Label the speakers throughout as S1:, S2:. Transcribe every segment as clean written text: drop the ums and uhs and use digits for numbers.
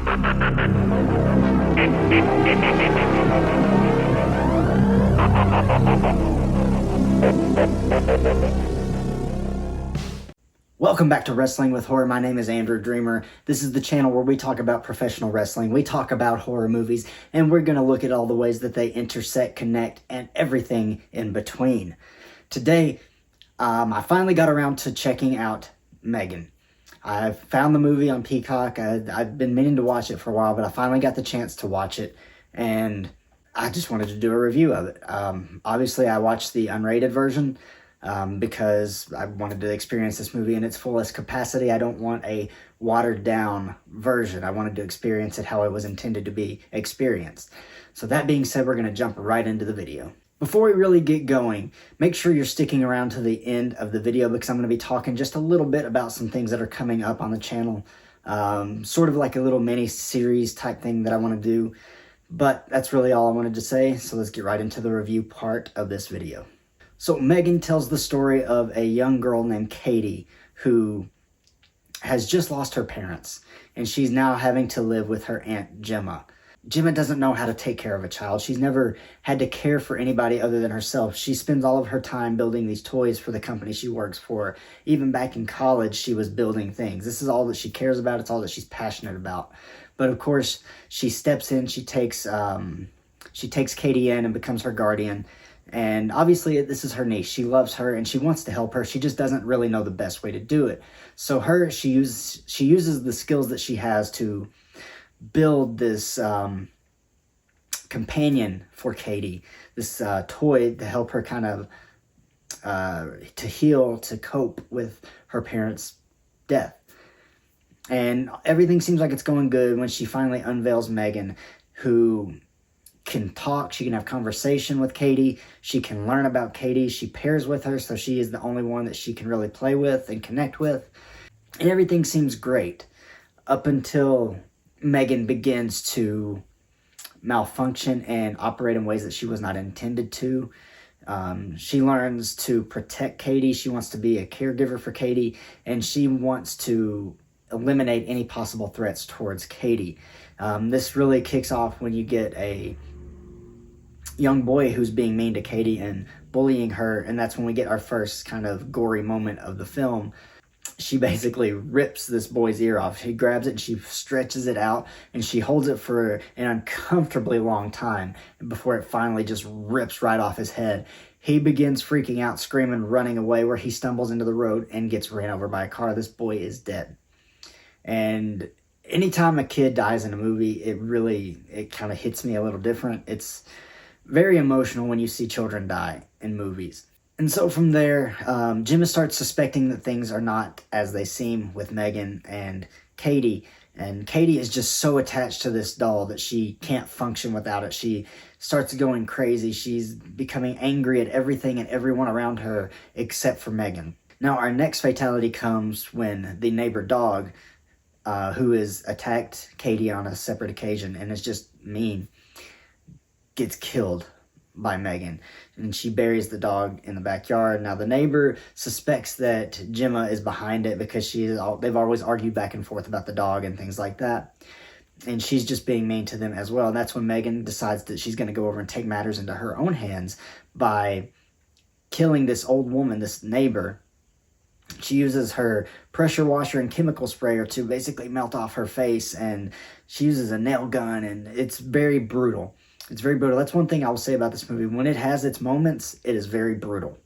S1: Welcome back to Wrestling with Horror. My name is Andrew Dreamer. This is the channel where we talk about professional wrestling, we talk about horror movies, and we're going to look at all the ways that they intersect, connect, and everything in between. Today, I finally got around to checking out M3GAN. I found the movie on Peacock. I've been meaning to watch it for a while, but I finally got the chance to watch it, and I just wanted to do a review of it. Obviously, I watched the unrated version, because I wanted to experience this movie in its fullest capacity. I don't want a watered down version. I wanted to experience it how it was intended to be experienced. So that being said, we're going to jump right into the video. Before we really get going, make sure you're sticking around to the end of the video because I'm going to be talking just a little bit about some things that are coming up on the channel. Sort of like a little mini series type thing that I want to do. But that's really all I wanted to say. So let's get right into the review part of this video. So M3GAN tells the story of a young girl named Cady who has just lost her parents, and she's now having to live with her aunt Gemma. Gemma doesn't know how to take care of a child. She's never had to care for anybody other than herself. She spends all of her time building these toys for the company she works for. Even back in college, she was building things. This is all that she cares about. It's all that she's passionate about. But of course, she steps in, she takes Cady in and becomes her guardian. And obviously this is her niece. She loves her and she wants to help her. She just doesn't really know the best way to do it. So she uses the skills that she has to build this companion for Cady, this toy to help her kind of to heal, to cope with her parents' death. And everything seems like it's going good when she finally unveils M3GAN, who can talk, she can have conversation with Cady, she can learn about Cady, she pairs with her, so she is the only one that she can really play with and connect with. And everything seems great up until M3GAN begins to malfunction and operate in ways that she was not intended to. She learns to protect Cady, she wants to be a caregiver for Cady, and she wants to eliminate any possible threats towards Cady. This really kicks off when you get a young boy who's being mean to Cady and bullying her, and that's when we get our first kind of gory moment of the film. She basically rips this boy's ear off. She grabs it and she stretches it out and she holds it for an uncomfortably long time before it finally just rips right off his head. He begins freaking out, screaming, running away, where he stumbles into the road and gets ran over by a car. This boy is dead. And anytime a kid dies in a movie, it kind of hits me a little different. It's very emotional when you see children die in movies. And so from there, Gemma starts suspecting that things are not as they seem with M3GAN and Cady. And Cady is just so attached to this doll that she can't function without it. She starts going crazy. She's becoming angry at everything and everyone around her except for M3GAN. Now, our next fatality comes when the neighbor dog, who has attacked Cady on a separate occasion and is just mean, gets killed by M3GAN, and she buries the dog in the backyard. Now the neighbor suspects that Gemma is behind it because they've always argued back and forth about the dog and things like that, and she's just being mean to them as well. And that's when M3GAN decides that she's going to go over and take matters into her own hands by killing this old woman, this neighbor. She uses her pressure washer and chemical sprayer to basically melt off her face, and she uses a nail gun, and it's very brutal. It's very brutal. That's one thing I will say about this movie. When it has its moments, it is very brutal.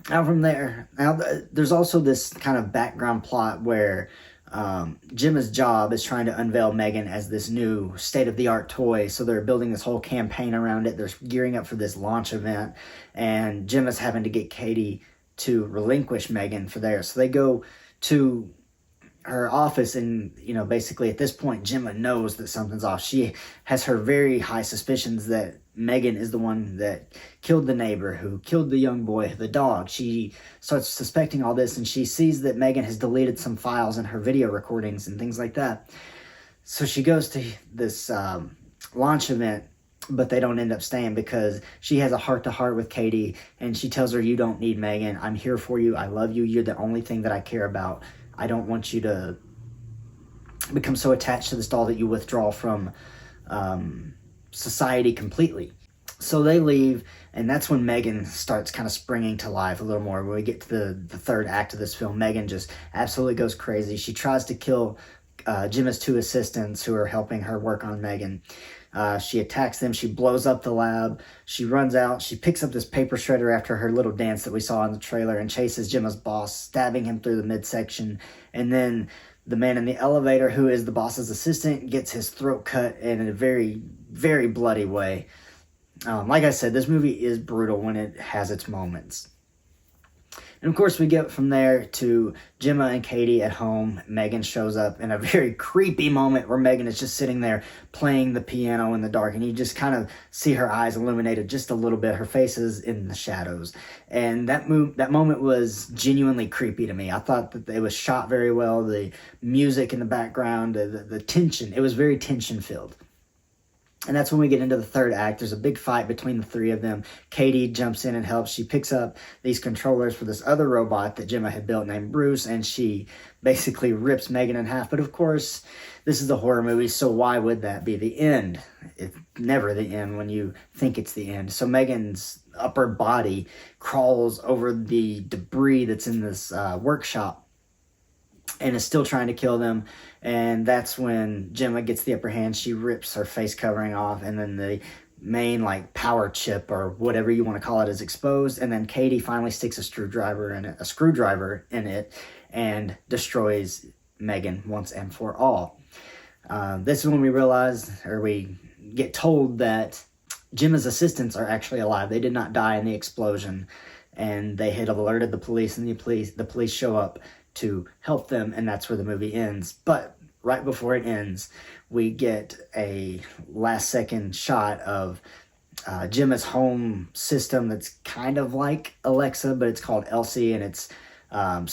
S1: Now from there, there's also this kind of background plot where Gemma's job is trying to unveil M3GAN as this new state-of-the-art toy. So they're building this whole campaign around it. They're gearing up for this launch event, and Gemma's having to get Cady to relinquish M3GAN for there. So they go to her office, and basically at this point Gemma knows that something's off. She has her very high suspicions that M3GAN is the one that killed the neighbor, who killed the young boy, the dog. She starts suspecting all this, and she sees that M3GAN has deleted some files in her video recordings and things like that. So she goes to this launch event, but they don't end up staying because she has a heart-to-heart with Cady, and she tells her, "You don't need M3GAN. I'm here for you. I love you. You're the only thing that I care about. I don't want you to become so attached to this doll that you withdraw from society completely. So they leave, and that's when M3GAN starts kind of springing to life a little more. When we get to the third act of this film, M3GAN just absolutely goes crazy. She tries to kill Gemma's two assistants who are helping her work on M3GAN. She attacks them. She blows up the lab. She runs out. She picks up this paper shredder after her little dance that we saw in the trailer and chases Gemma's boss, stabbing him through the midsection. And then the man in the elevator, who is the boss's assistant, gets his throat cut in a very, very bloody way. Like I said, this movie is brutal when it has its moments. And of course, we get from there to Gemma and Cady at home. M3GAN shows up in a very creepy moment where M3GAN is just sitting there playing the piano in the dark, and you just kind of see her eyes illuminated just a little bit. Her face is in the shadows. And that moment was genuinely creepy to me. I thought that it was shot very well. The music in the background, the tension, it was very tension-filled. And that's when we get into the third act. There's a big fight between the three of them. Cady jumps in and helps. She picks up these controllers for this other robot that Gemma had built named Bruce, and she basically rips M3GAN in half. But of course, this is a horror movie, so why would that be the end? It's never the end when you think it's the end. So M3GAN's upper body crawls over the debris that's in this workshop and is still trying to kill them. And that's when Gemma gets the upper hand. She rips her face covering off, and then the main power chip or whatever you want to call it is exposed. And then Cady finally sticks a screwdriver in it and destroys M3GAN once and for all. This is when we realize, or we get told, that Gemma's assistants are actually alive. They did not die in the explosion, and they had alerted the police, and the police show up to help them, and that's where the movie ends. But right before it ends, we get a last-second shot of Gemma's home system that's kind of like Alexa, but it's called Elsie, and it's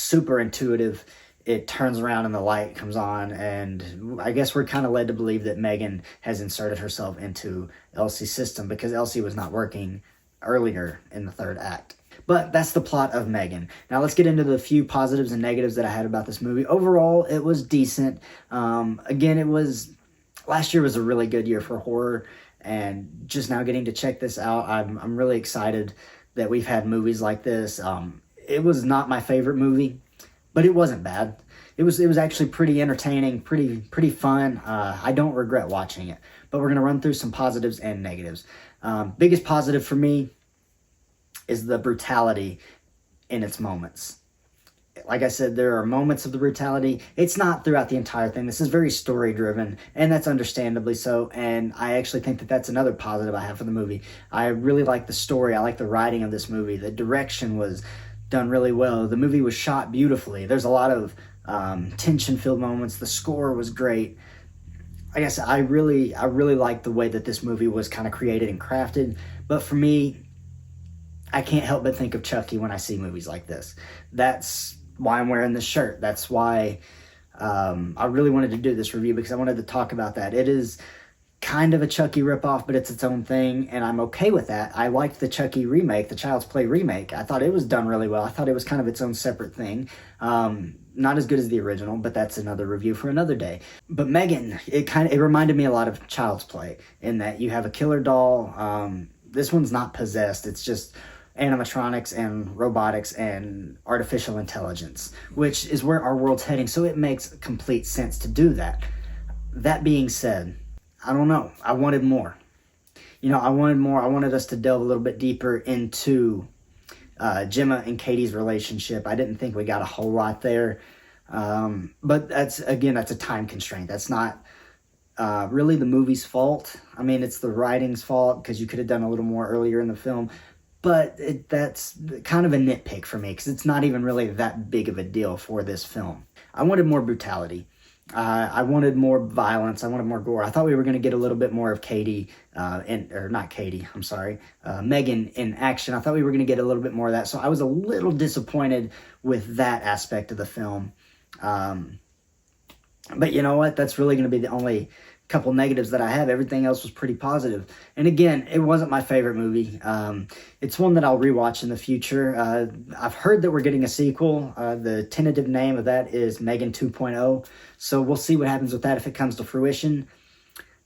S1: super intuitive. It turns around and the light comes on, and I guess we're kind of led to believe that M3GAN has inserted herself into Elsie's system because Elsie was not working earlier in the third act. But that's the plot of M3GAN. Now let's get into the few positives and negatives that I had about this movie. Overall, it was decent. Again, last year was a really good year for horror, and just now getting to check this out, I'm really excited that we've had movies like this. It was not my favorite movie, but it wasn't bad. It was actually pretty entertaining, pretty fun. I don't regret watching it. But we're gonna run through some positives and negatives. Biggest positive for me is the brutality in its moments. Like I said, there are moments of the brutality. It's not throughout the entire thing. This is very story-driven, and that's understandably so, and I actually think that that's another positive I have for the movie. I really like the story. I like the writing of this movie. The direction was done really well. The movie was shot beautifully. There's a lot of tension-filled moments. The score was great. Like I said, I really like the way that this movie was kind of created and crafted, but for me, I can't help but think of Chucky when I see movies like this. That's why I'm wearing this shirt. That's why I really wanted to do this review, because I wanted to talk about that. It is kind of a Chucky ripoff, but it's its own thing, and I'm okay with that. I liked the Chucky remake, the Child's Play remake. I thought it was done really well. I thought it was kind of its own separate thing. Not as good as the original, but that's another review for another day. But M3GAN, it reminded me a lot of Child's Play in that you have a killer doll. This one's not possessed. It's just animatronics and robotics and artificial intelligence, which is where our world's heading, so it makes complete sense to do that. That being said, I don't know. I wanted more. I wanted more. I wanted us to delve a little bit deeper into Gemma and Cady's relationship. I didn't think we got a whole lot there, but that's a time constraint. That's not really the movie's fault. I mean, it's the writing's fault, because you could have done a little more earlier in the film. But that's kind of a nitpick for me, because it's not even really that big of a deal for this film. I wanted more brutality. I wanted more violence. I wanted more gore. I thought we were going to get a little bit more of M3GAN in action. I thought we were going to get a little bit more of that. So I was a little disappointed with that aspect of the film. But you know what? That's really going to be the only couple negatives that I have. Everything else was pretty positive. And again, it wasn't my favorite movie. It's one that I'll rewatch in the future. I've heard that we're getting a sequel. The tentative name of that is M3GAN 2.0. So we'll see what happens with that if it comes to fruition.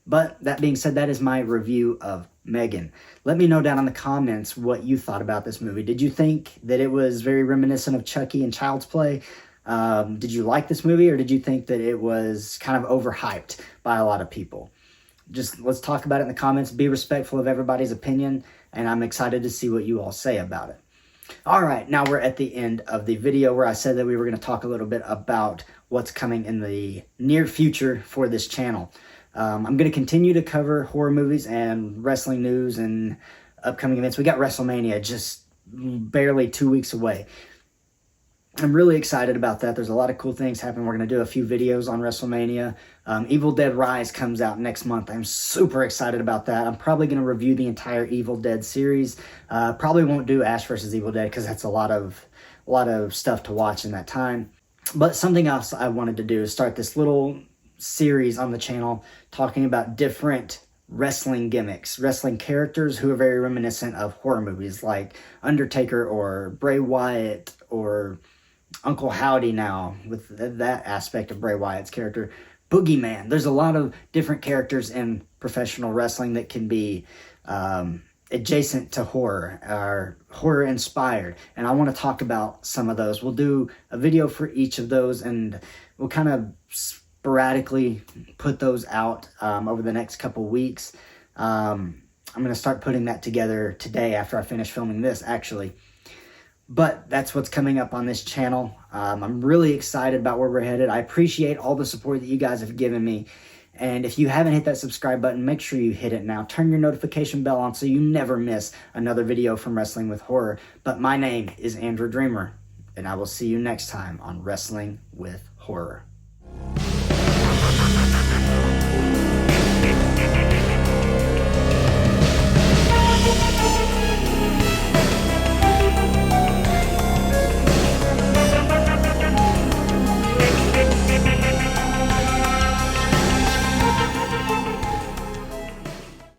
S1: But that being said, that is my review of M3GAN. Let me know down in the comments what you thought about this movie. Did you think that it was very reminiscent of Chucky and Child's Play? Did you like this movie, or did you think that it was kind of overhyped by a lot of people? Just let's talk about it in the comments. Be respectful of everybody's opinion, and I'm excited to see what you all say about it. All right, now we're at the end of the video where I said that we were going to talk a little bit about what's coming in the near future for this channel. I'm going to continue to cover horror movies and wrestling news and upcoming events. We got WrestleMania just barely 2 weeks away. I'm really excited about that. There's a lot of cool things happening. We're going to do a few videos on WrestleMania. Evil Dead Rise comes out next month. I'm super excited about that. I'm probably going to review the entire Evil Dead series. Probably won't do Ash vs. Evil Dead because that's a lot of stuff to watch in that time. But something else I wanted to do is start this little series on the channel talking about different wrestling gimmicks, wrestling characters who are very reminiscent of horror movies like Undertaker or Bray Wyatt or Uncle Howdy now with that aspect of Bray Wyatt's character. Boogeyman. There's a lot of different characters in professional wrestling that can be adjacent to horror or horror inspired, and I want to talk about some of those. We'll do a video for each of those, and we'll kind of sporadically put those out over the next couple weeks. I'm going to start putting that together today after I finish filming this, actually. But that's what's coming up on this channel. I'm really excited about where we're headed. I appreciate all the support that you guys have given me. And if you haven't hit that subscribe button, make sure you hit it now. Turn your notification bell on so you never miss another video from Wrestling with Horror. But my name is Andrew Dreamer, and I will see you next time on Wrestling with Horror.